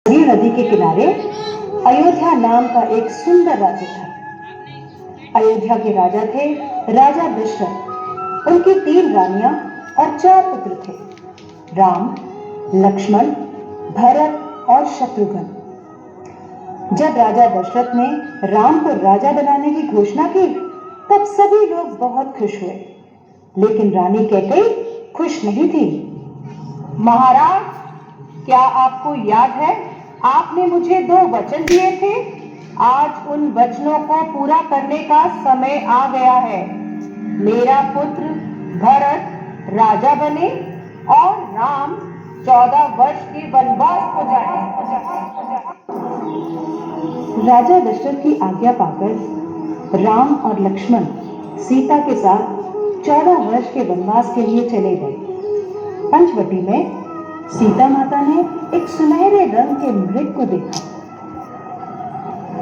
सरयू नदी के किनारे अयोध्या नाम का एक सुंदर राज्य था। अयोध्या के राजा थे राजा दशरथ। उनकी 3 रानियां और 4 पुत्र थे, राम, लक्ष्मण, भरत और शत्रुघ्न। जब राजा दशरथ ने राम को राजा बनाने की घोषणा की, तब सभी लोग बहुत खुश हुए, लेकिन रानी कैकेयी खुश नहीं थी। महाराज, क्या आपको याद है, आपने मुझे 2 वचन दिए थे। आज उन वचनों को पूरा करने का समय आ गया है। मेरा पुत्र भरत राजा बने और राम 14 वर्ष के वनवास को जाए। राजा दशरथ की आज्ञा पाकर राम और लक्ष्मण सीता के साथ 14 वर्ष के वनवास के लिए चले गए। पंचवटी में सीता माता ने एक सुनहरे रंग के मृग को देखा।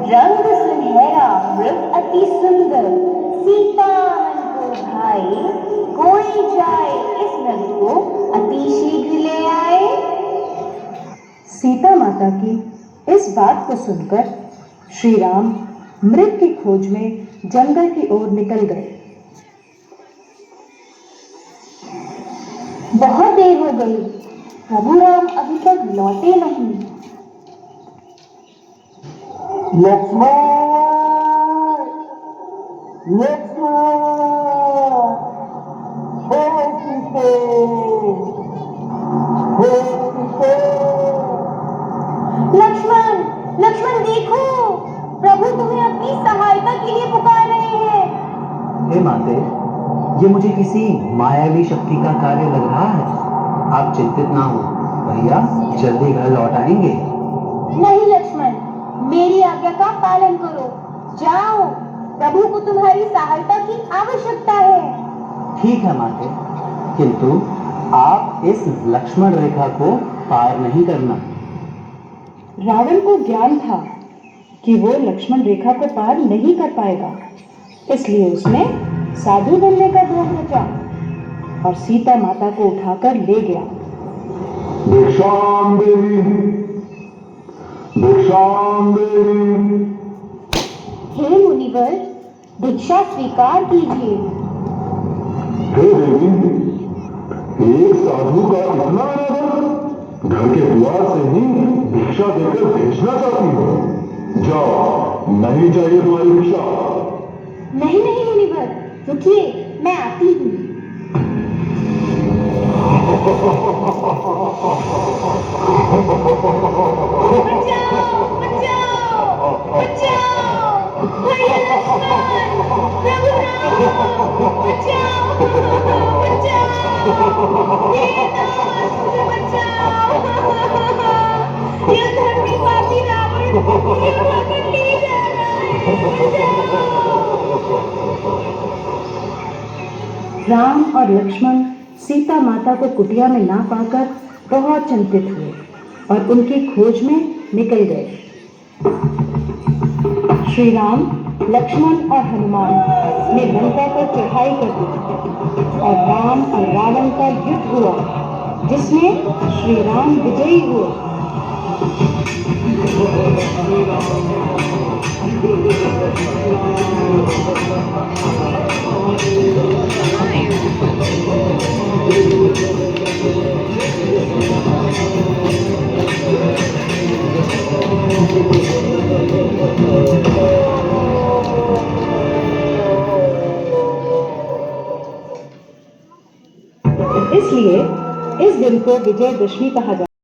रंग सुनहरा मृग अति सुंदर, सीता मन को भाए। कोई जाए इस मृग को अति शीघ्र ले आए। सीता माता की इस बात को सुनकर श्री राम मृग की खोज में जंगल की ओर निकल गए। बहुत देर हो गई, प्रभु राम अभी तक लौटे नहीं। लक्ष्मण, लक्ष्मण, हे सीते, हे सीते। लक्ष्मण, लक्ष्मण देखो, प्रभु तुम्हें अपनी सहायता के लिए पुकार रहे हैं। हे माते, ये मुझे किसी मायावी शक्ति का कार्य लग रहा है। आप चिंतित ना हो, भैया जल्दी घर लौट आएंगे। नहीं लक्ष्मण, मेरी आज्ञा का पालन करो। जाओ, प्रभु को तुम्हारी सहायता की आवश्यकता है। ठीक है माते, किंतु आप इस लक्ष्मण रेखा को पार नहीं करना। रावण को ज्ञान था कि वो लक्ष्मण रेखा को पार नहीं कर पाएगा, इसलिए उसने साधु बनने का ढोंग रचा और सीता माता को उठाकर ले गया। भिक्षाम देवी, भिक्षाम देवी। हे मुनिवर, भिक्षा स्वीकार कीजिए। हे देवी, एक साधु का इतना आदर, घर के द्वार से ही भिक्षा देकर भेजना चाहती हो। जाओ, नहीं चाहिए तुम्हारी भिक्षा। नहीं नहीं मुनिवर, रुकिए, मैं आती हूँ। बचाओ, बचाओ, बचाओ, भैया लक्ष्मण, प्रभु राम, बचाओ, बचाओ, हे नाथ, बचाओ। ये धर्मी पापी रावण मुझे उठाकर ले जा रहा है। बचाओ। राम और लक्ष्मण सीता माता को कुटिया में ना पाकर बहुत चिंतित हुए और उनकी खोज में निकल गए। श्री राम, लक्ष्मण और हनुमान ने लंका पर चढ़ाई कर दी और राम और रावण का युद्ध हुआ, जिसमें श्री राम विजयी हुए। इसलिए इस दिन को विजयदशमी कहा जाता है।